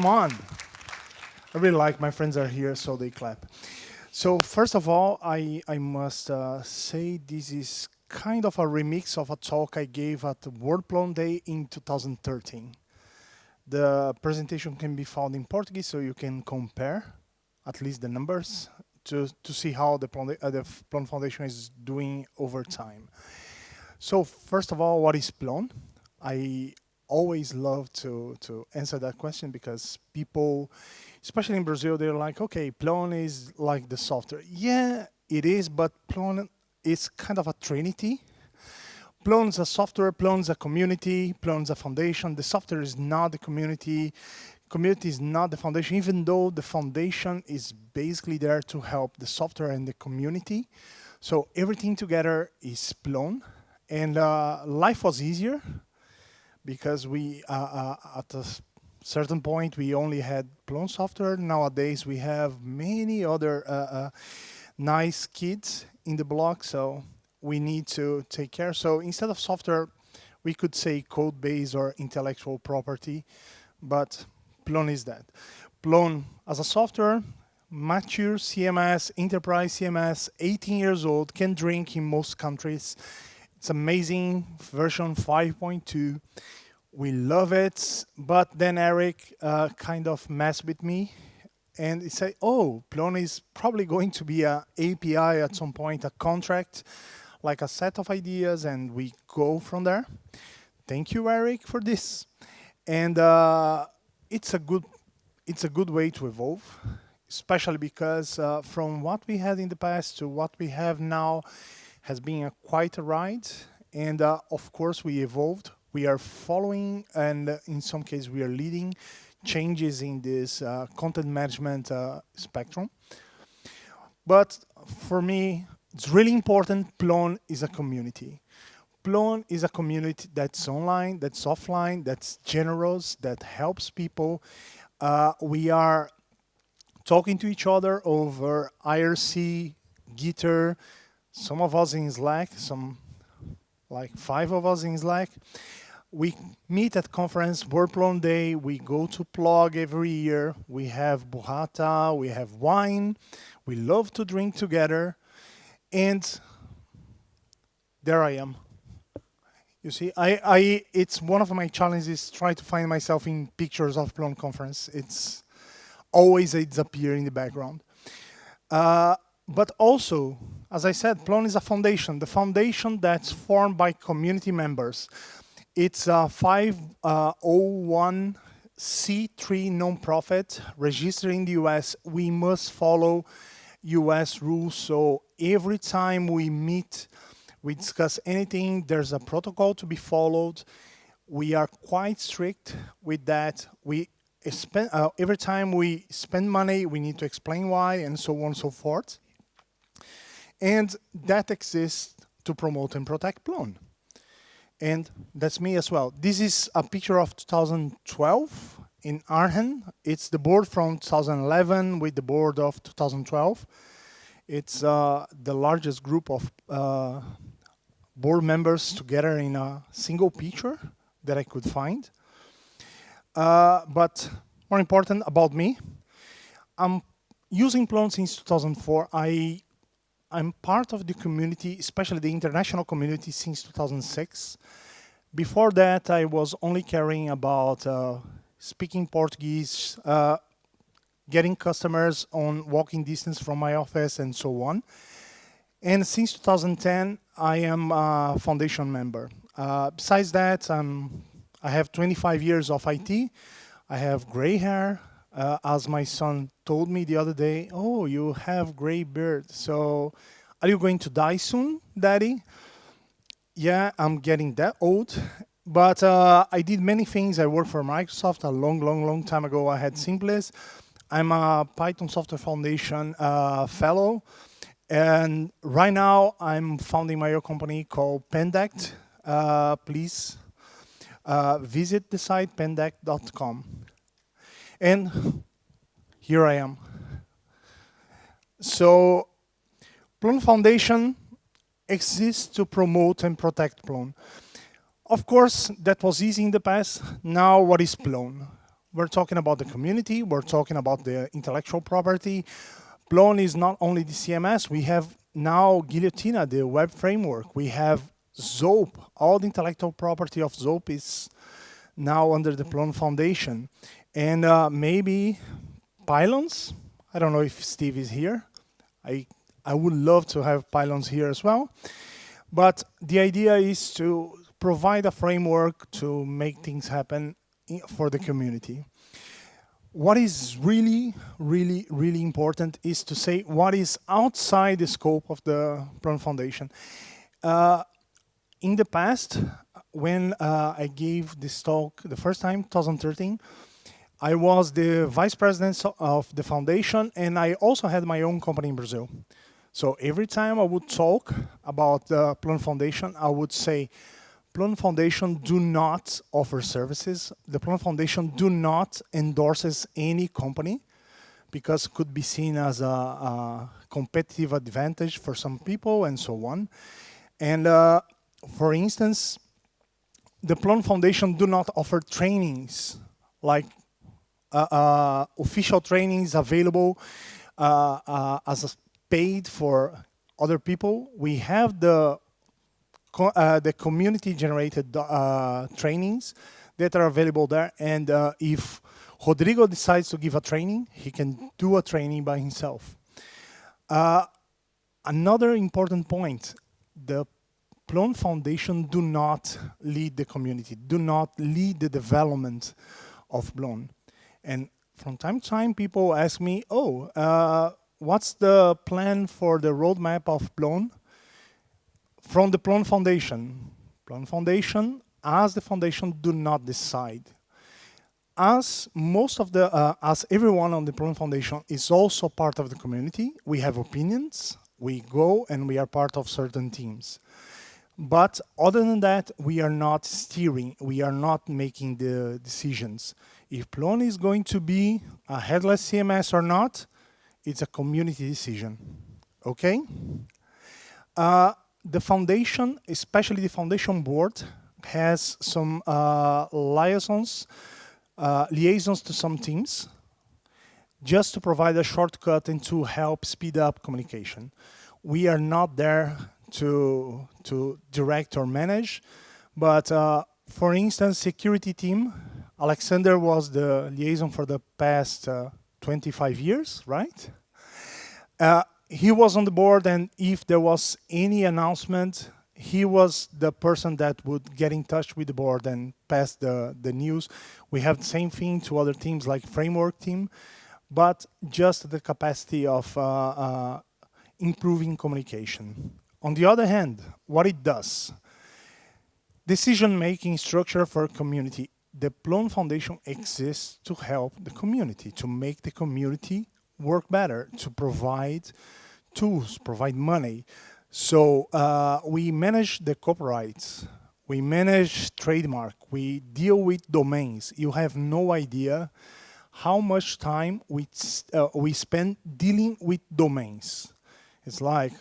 Come on. I really like my friends are here, so they clap. So first of all, I must say this is kind of a remix of a talk I gave at the World Plone Day in 2013. The presentation can be found in Portuguese, so you can compare at least the numbers to see how the Plone Foundation is doing over time. So first of all, what is Plone? I always love to answer that question because people, especially in Brazil, they're like, okay, Plone is like the software. Yeah, it is, but Plone is kind of a trinity. Plone's a software, Plone's a community, Plone's a foundation. The software is not the community. Community is not the foundation, even though the foundation is basically there to help the software and the community. So everything together is Plone. And life was easier because we, at a certain point, we only had Plone software. Nowadays, we have many other nice kids in the block, so we need to take care. So instead of software, we could say code base or intellectual property, but Plone is that. Plone as a software, mature CMS, enterprise CMS, 18 years old, can drink in most countries. It's amazing, version 5.2. We love it, but then Eric kind of messed with me and he said, oh, Plone is probably going to be an API at some point, a contract, like a set of ideas, and we go from there. Thank you, Eric, for this. And it's a good way to evolve, especially because from what we had in the past to what we have now has been quite a ride. And of course, we evolved. We are following, and in some cases, we are leading changes in this content management spectrum. But for me, it's really important. Plone is a community. Plone is a community that's online, that's offline, that's generous, that helps people. We are talking to each other over IRC, Gitter, some of us in Slack, some like 5 of us in Slack. We meet at conference, World Plone Day, we go to Plug every year, we have burrata, we have wine, we love to drink together, and there I am. You see, it's one of my challenges, try to find myself in pictures of Plone conference. It's always appear in the background. But also, as I said, Plone is a foundation. The foundation that's formed by community members. It's a 501c3 nonprofit registered in the US. We must follow US rules. So every time we meet, we discuss anything, there's a protocol to be followed. We are quite strict with that. We spend, every time we spend money, we need to explain why, and so on and so forth. And that exists to promote and protect Plone. And that's me as well. This is a picture of 2012 in Arnhem. It's the board from 2011 with the board of 2012. It's the largest group of board members together in a single picture that I could find. But more important about me, I'm using Plone since 2004. I'm part of the community, especially the international community, since 2006. Before that, I was only caring about speaking Portuguese, getting customers on walking distance from my office, and so on. And since 2010, I am a foundation member. Besides that, I have 25 years of IT. I have gray hair. As my son told me the other day, oh, you have gray beard. So are you going to die soon, Daddy? Yeah, I'm getting that old. But I did many things. I worked for Microsoft a long time ago. I had Simples. I'm a Python Software Foundation fellow. And right now, I'm founding my own company called Pendact. Please visit the site pendact.com. And here I am. So Plone Foundation exists to promote and protect Plone. Of course, that was easy in the past. Now, what is Plone? we're talking about the community, we're talking about the intellectual property. Plone is not only the CMS, we have now Guillotina, the web framework. We have Zope, all the intellectual property of Zope is now under the Plone Foundation. And maybe Pylons, I don't know if Steve is here. I, I would love to have Pylons here as well. But the idea is to provide a framework to make things happen for the community. What is really, really, really important is to say what is outside the scope of the Plone Foundation. In the past, when I gave this talk the first time, 2013, I was the vice president of the foundation, and I also had my own company in Brazil. So every time I would talk about the Plone Foundation, I would say, Plone Foundation do not offer services. The Plone Foundation do not endorses any company because it could be seen as a competitive advantage for some people and so on. And for instance, the Plone Foundation do not offer trainings like official trainings available as paid for other people. We have the community-generated trainings that are available there. And if Rodrigo decides to give a training, he can do a training by himself. Another important point, the Plone Foundation do not lead the community, do not lead the development of Plone. And from time to time, people ask me, what's the plan for the roadmap of Plone? From the Plone Foundation. Plone Foundation, as the foundation, do not decide. As most of the, as everyone on the Plone Foundation is also part of the community, we have opinions, we go and we are part of certain teams. But other than that, we are not steering, we are not making the decisions. If Plone is going to be a headless CMS or not, it's a community decision, okay? The foundation, especially the foundation board, has some liaisons to some teams, just to provide a shortcut and to help speed up communication. We are not there to direct or manage, but for instance, security team, Alexander was the liaison for the past 25 years, right? He was on the board, and if there was any announcement, he was the person that would get in touch with the board and pass the news. We have the same thing to other teams like framework team, but just the capacity of improving communication. On the other hand, what it does, decision-making structure for community. The Plone Foundation exists to help the community, to make the community work better, to provide tools, provide money. So we manage the copyrights, we manage trademark, we deal with domains. You have no idea how much time we spend dealing with domains. It's like,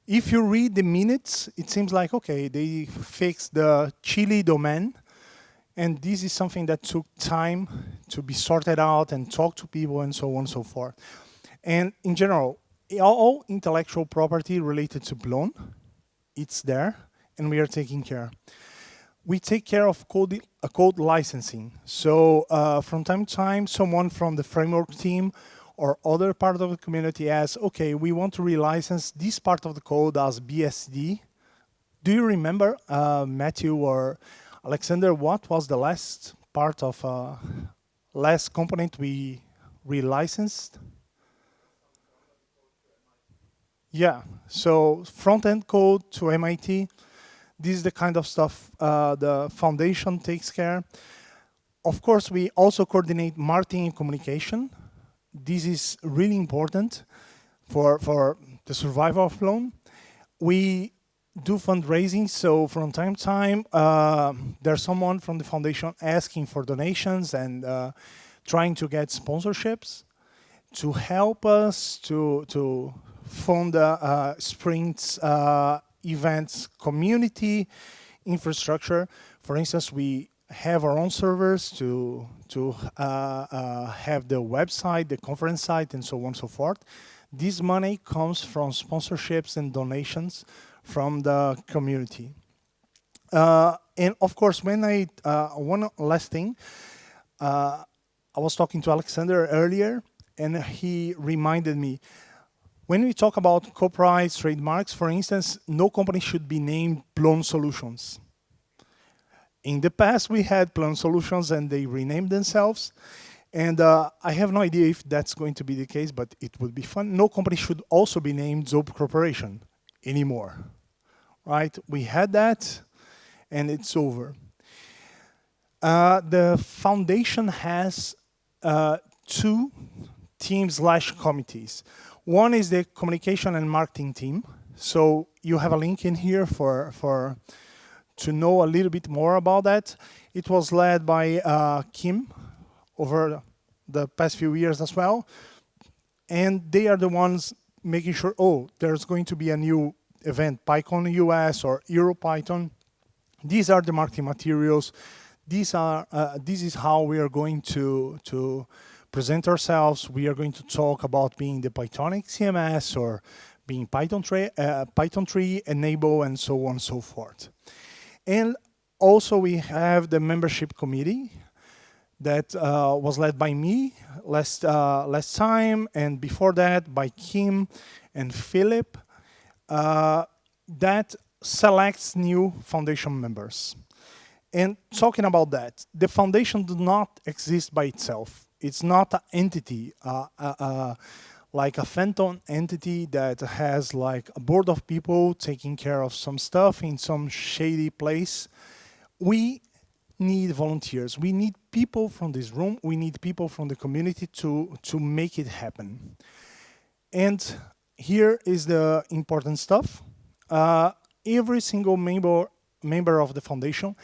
if you read the minutes, it seems like, okay, they fixed the Chile domain, and this is something that took time to be sorted out and talk to people and so on and so forth. And in general, all intellectual property related to Plone, it's there, and we are taking care. We take care of code licensing. So from time to time, someone from the framework team or other part of the community asks, okay, we want to relicense this part of the code as BSD. Do you remember, Matthew or Alexander, what was the last part of last component we relicensed? Yeah, so front-end code to MIT. This is the kind of stuff the foundation takes care. Of course, we also coordinate marketing and communication. This is really important for the survival of Plone. We do fundraising, so from time to time, there's someone from the foundation asking for donations and trying to get sponsorships to help us to fund sprints, events, community infrastructure. For instance, we have our own servers, to have the website, the conference site, and so on and so forth. This money comes from sponsorships and donations from the community. And of course, one last thing, I was talking to Alexander earlier, and he reminded me, when we talk about copyrights, trademarks, for instance, no company should be named Plone Solutions. In the past, we had Plone Solutions, and they renamed themselves. And I have no idea if that's going to be the case, but it would be fun. No company should also be named Zope Corporation anymore, right? We had that, and it's over. The foundation has two teams/committees. One is the communication and marketing team. So you have a link in here to know a little bit more about that. It was led by Kim over the past few years as well. And they are the ones making sure, oh, there's going to be a new event, PyCon US or EuroPython. These are the marketing materials. This is how we are going to present ourselves. We are going to talk about being the Pythonic CMS or being Python 3 enable and so on and so forth. And also we have the membership committee that was led by me last time, and before that by Kim and Philip, that selects new foundation members. And talking about that, the foundation does not exist by itself. It's not an entity, like a phantom entity that has like a board of people taking care of some stuff in some shady place. We need volunteers. We need people from this room. We need people from the community to make it happen. And here is the important stuff. Every single member of the foundation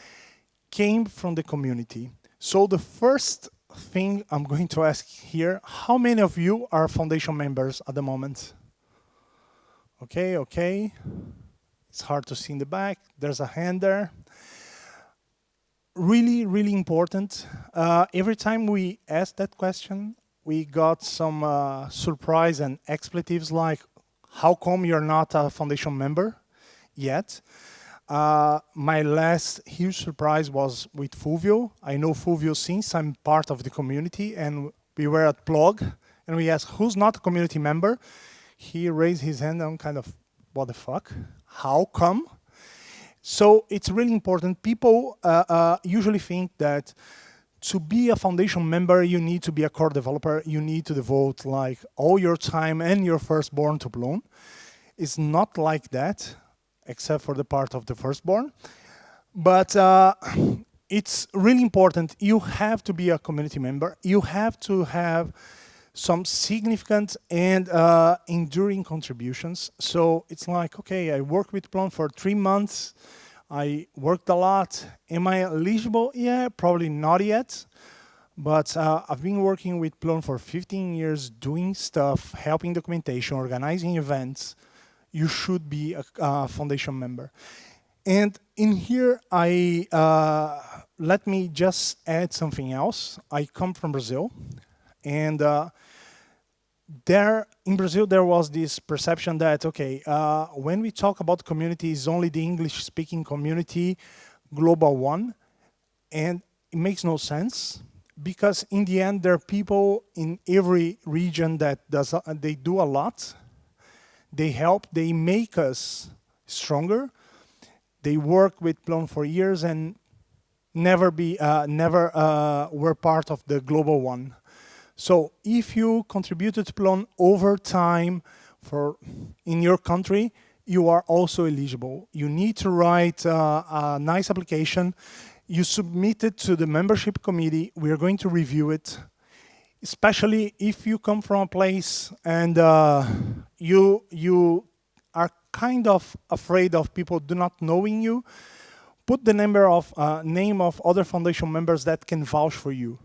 came from the community. So the first thing I'm going to ask here, how many of you are foundation members at the moment? Okay. It's hard to see in the back. There's a hand there. Really, really important. Every time we asked that question, we got some surprise and expletives like, how come you're not a foundation member yet? My last huge surprise was with Fulvio. I know Fulvio since I'm part of the community, and we were at Plog, and we asked, who's not a community member? He raised his hand and kind of, what the fuck? How come? So it's really important. People usually think that to be a foundation member, you need to be a core developer. You need to devote like all your time and your firstborn to Plone. It's not like that, except for the part of the firstborn. But it's really important. You have to be a community member. You have to have some significant and enduring contributions. So it's like, okay, I worked with Plone for 3 months. I worked a lot. Am I eligible? Yeah, probably not yet. But I've been working with Plone for 15 years, doing stuff, helping documentation, organizing events. You should be a foundation member. And in here, let me just add something else. I come from Brazil, and in Brazil, there was this perception that, okay, when we talk about community, it's only the English-speaking community, global one, and it makes no sense, because in the end, there are people in every region that they do a lot. They help, they make us stronger. They work with Plone for years and never were part of the global one. So if you contributed to Plone over time in your country, you are also eligible. You need to write a nice application. You submit it to the membership committee. We are going to review it. Especially if you come from a place and you are kind of afraid of people do not knowing you, put the name of other foundation members that can vouch for you,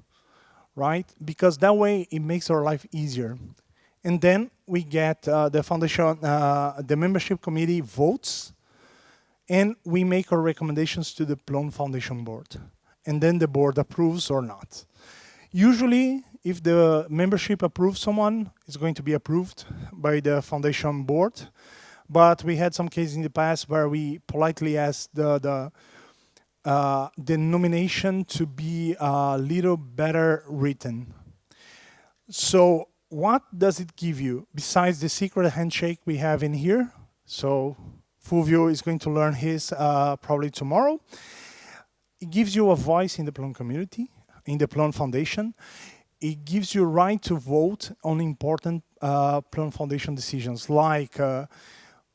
right? Because that way it makes our life easier. And then we get the foundation, the membership committee votes, and we make our recommendations to the Plone Foundation Board. and then the board approves or not. Usually, if the membership approves someone, it's going to be approved by the foundation board. But we had some cases in the past where we politely asked the nomination to be a little better written. So what does it give you besides the secret handshake we have in here? So Fulvio is going to learn his probably tomorrow. It gives you a voice in the Plone community, in the Plone Foundation. It gives you right to vote on important Plone Foundation decisions like,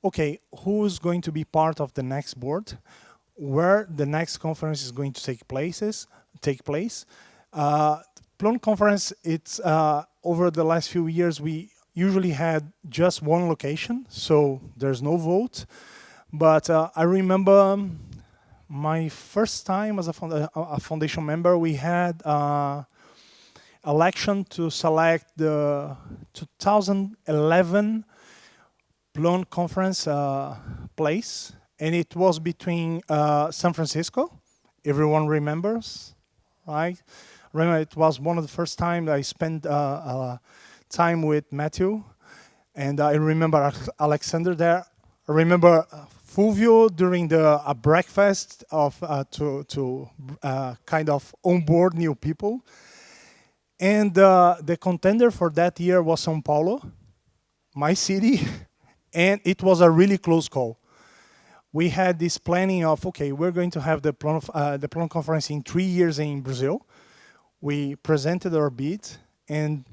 okay, who's going to be part of the next board, where the next conference is going to take place. Plone conference, it's over the last few years, we usually had just one location, so there's no vote. But I remember my first time as a foundation member, we had election to select the 2011 Plone conference place, and it was between San Francisco. Everyone remembers, right? Remember, it was one of the first times I spent time with Matthew, and I remember Alexander there. I remember Fulvio during the breakfast of to kind of onboard new people. And the contender for that year was São Paulo, my city, and it was a really close call. We had this planning of, okay, we're going to have the Plone conference in 3 years in Brazil. We presented our bid, and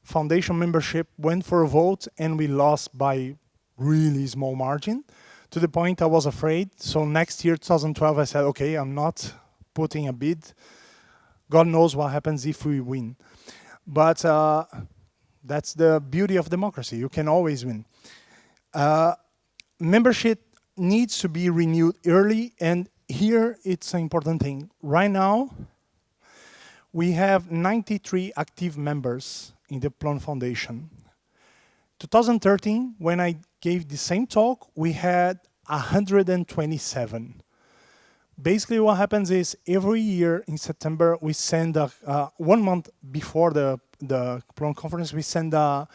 foundation membership went for a vote, and we lost by really small margin, to the point I was afraid. So next year, 2012, I said, okay, I'm not putting a bid. God knows what happens if we win. But that's the beauty of democracy. You can always win. Membership needs to be renewed early, and here it's an important thing. Right now, we have 93 active members in the Plone Foundation. 2013, when I gave the same talk, we had 127. Basically, what happens is every year in September, we send 1 month before the Plone conference, we send a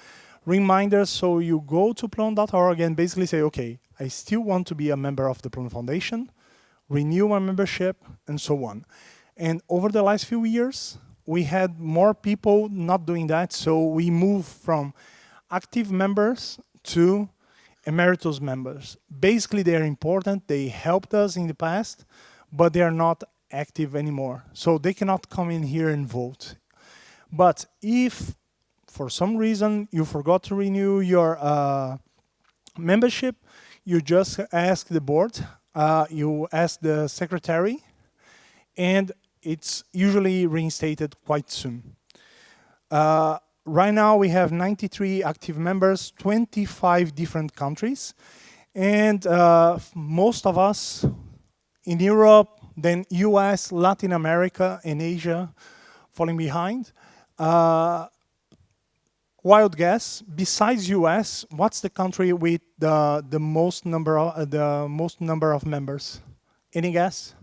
reminder. So you go to plone.org and basically say, okay, I still want to be a member of the Plone Foundation, renew my membership, and so on. And over the last few years, we had more people not doing that. So we moved from active members to emeritus members. Basically, they're important. They helped us in the past, but they are not active anymore. So they cannot come in here and vote. But if, for some reason, you forgot to renew your membership, you just ask the board, you ask the secretary, and it's usually reinstated quite soon. Right now, we have 93 active members, 25 different countries, and most of us in Europe, then US, Latin America, and Asia falling behind. Wild guess, besides US, what's the country with the most number of members? Any guess?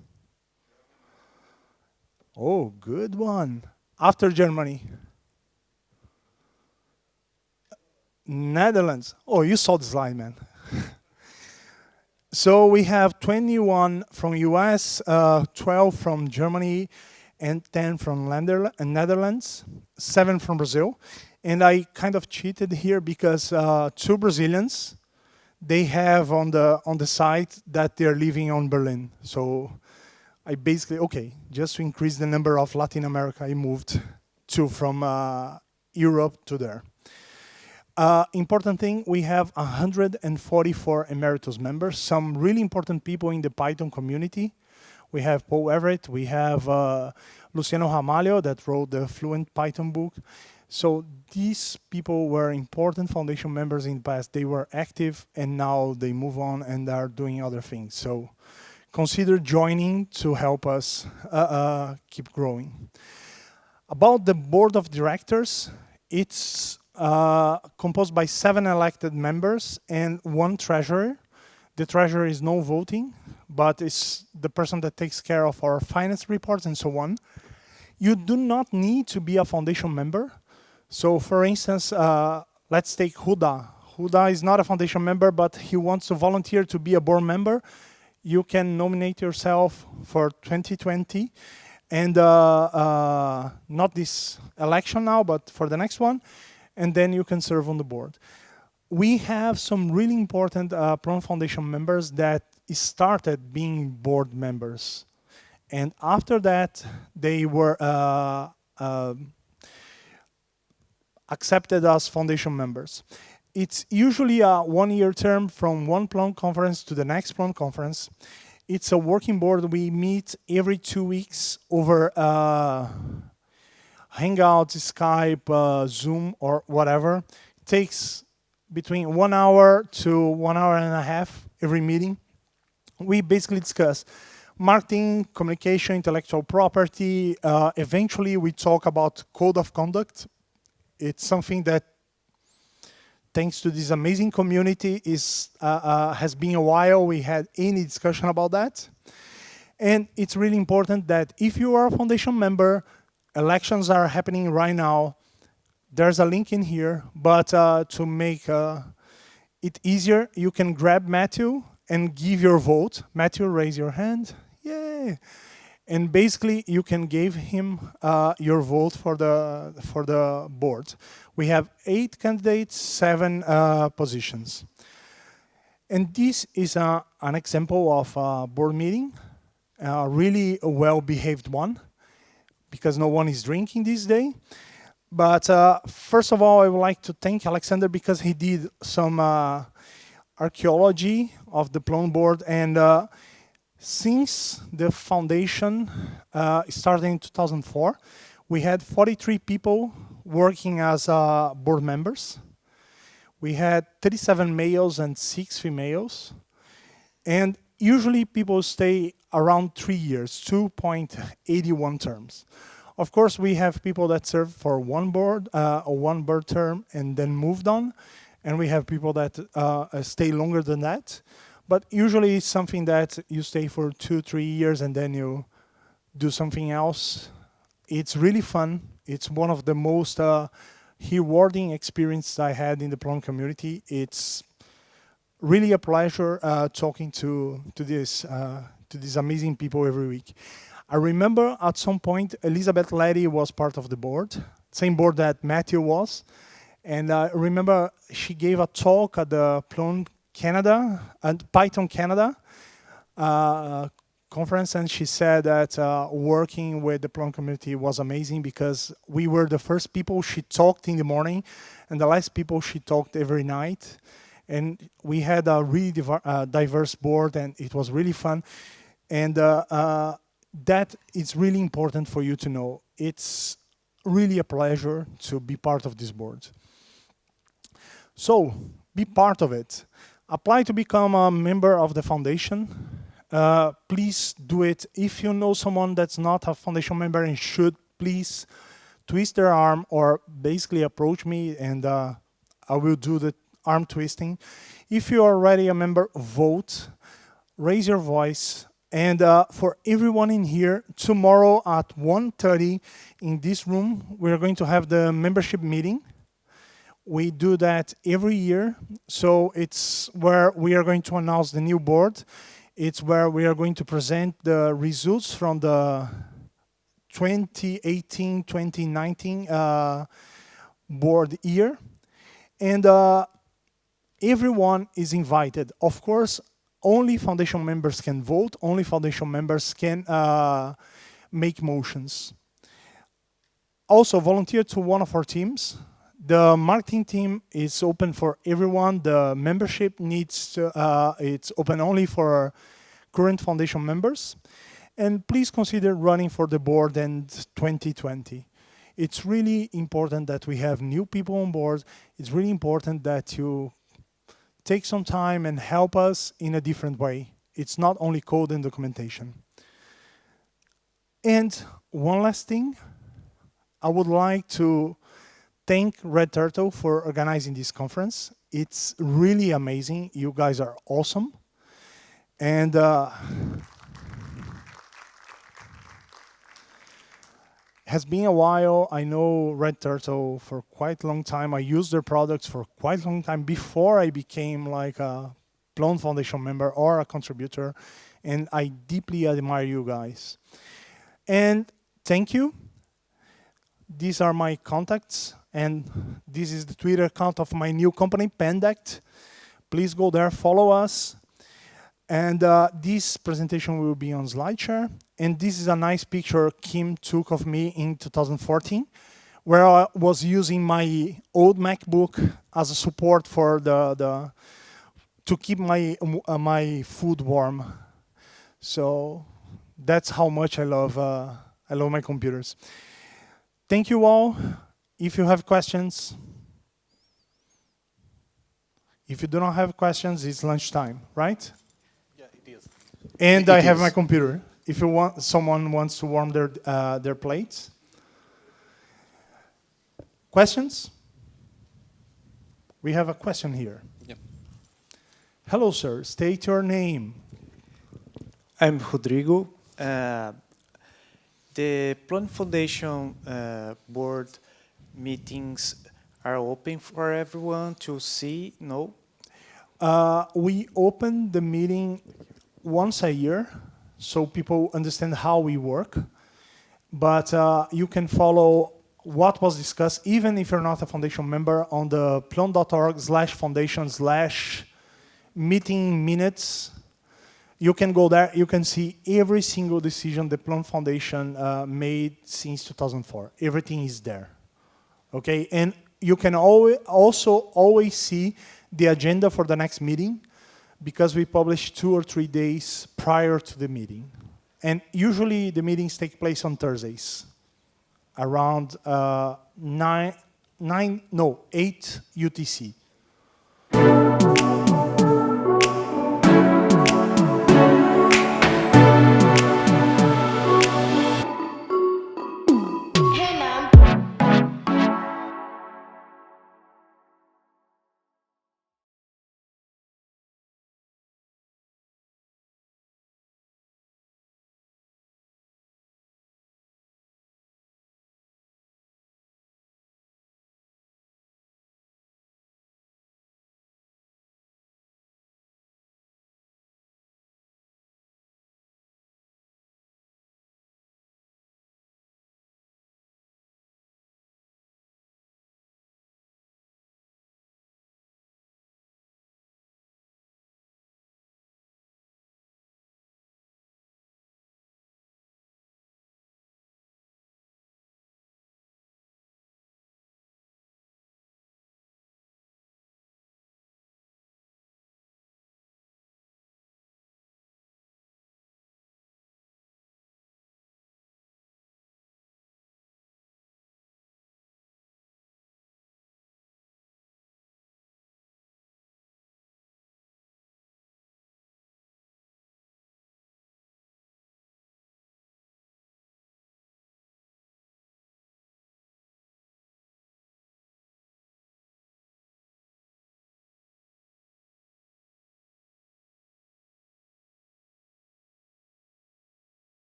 Oh, good one. After Germany. Netherlands. Oh, you saw the slide, man. So we have 21 from US, 12 from Germany, and 10 from Netherlands, 7 from Brazil. And I kind of cheated here because 2 Brazilians, they have on the site that they're living on Berlin. So I basically, okay, just to increase the number of Latin America, I moved 2 from Europe to there. Important thing, we have 144 emeritus members, some really important people in the Python community. We have Paul Everett, we have Luciano Ramalho that wrote the Fluent Python book. So these people were important foundation members in the past. They were active, and now they move on and are doing other things. So consider joining to help us keep growing. About the board of directors, it's composed by 7 elected members and 1 treasurer. The treasurer is no voting, but it's the person that takes care of our finance reports and so on. You do not need to be a foundation member. So for instance, let's take Huda. Huda is not a foundation member, but he wants to volunteer to be a board member. You can nominate yourself for 2020 and not this election now, but for the next one, and then you can serve on the board. We have some really important Plone Foundation members that started being board members. And after that, they were accepted as foundation members. It's usually a one-year term from one Plone conference to the next Plone conference. It's a working board. We meet every 2 weeks over Hangouts, Skype, Zoom, or whatever. It takes between 1 hour to 1 hour and a half every meeting. We basically discuss marketing, communication, intellectual property. Eventually, we talk about code of conduct. It's something that, thanks to this amazing community, has been a while we had any discussion about that. And it's really important that if you are a foundation member, elections are happening right now. There's a link in here, but to make it easier, you can grab Matthew and give your vote. Matthew, raise your hand. Yay! And basically, you can give him your vote for the board. We have 8 candidates, 7 positions. And this is an example of a board meeting, a really well-behaved one, because no one is drinking this day. But first of all, I would like to thank Alexander because he did some archaeology of the Plone board. And since the foundation started in 2004, we had 43 people working as board members. We had 37 males and 6 females. And usually people stay around 3 years, 2.81 terms. Of course, we have people that serve for one board term and then moved on. And we have people that stay longer than that. But usually it's something that you stay for 2-3 years and then you do something else. It's really fun. It's one of the most rewarding experiences I had in the Plone community. It's really a pleasure talking to these amazing people every week. I remember at some point, Elizabeth Letty was part of the board, same board that Matthew was. And I remember she gave a talk at the Plone Canada and Python Canada conference, and she said that working with the Plone community was amazing because we were the first people she talked in the morning and the last people she talked every night. And we had a really diverse board, and it was really fun. And that is really important for you to know. It's really a pleasure to be part of this board. So, be part of it. Apply to become a member of the foundation. Please do it. If you know someone that's not a foundation member and should, please twist their arm or basically approach me and I will do the arm twisting. If you are already a member, vote, raise your voice. And for everyone in here, tomorrow at 1:30 in this room, we're going to have the membership meeting. We do that every year. So it's where we are going to announce the new board. It's where we are going to present the results from the 2018-2019 board year. And everyone is invited. Of course, only foundation members can vote. Only foundation members can make motions. Also, volunteer to one of our teams. The marketing team is open for everyone. The membership needs to, it's open only for current foundation members. And please consider running for the board in 2020. It's really important that we have new people on board. It's really important that you take some time and help us in a different way. It's not only code and documentation. And one last thing, I would like to thank Red Turtle for organizing this conference. It's really amazing. You guys are awesome. And has been a while. I know Red Turtle for quite a long time. I used their products for quite a long time before I became like a Plone Foundation member or a contributor. And I deeply admire you guys. And thank you. These are my contacts. And this is the Twitter account of my new company, Pendect. Please go there, follow us. And this presentation will be on SlideShare. And this is a nice picture Kim took of me in 2014, where I was using my old MacBook as a support for to keep my food warm. So that's how much I love my computers. Thank you all. If you have questions. If you do not have questions, it's lunchtime, right? Yeah, it is. And It I have is. my computer. If you want, someone wants to warm their plates. Questions? We have a question here. Yeah. Hello, sir. State your name. I'm Rodrigo. The Plone Foundation board meetings are open for everyone to see, no? We open the meeting once a year, so people understand how we work. But you can follow what was discussed, even if you're not a foundation member, on the plone.org/foundation/meeting minutes. You can go there. You can see every single decision the Plone Foundation made since 2004. Everything is there. Okay, and you can always see the agenda for the next meeting, because we publish 2 or 3 days prior to the meeting. And usually the meetings take place on Thursdays, around 8 UTC.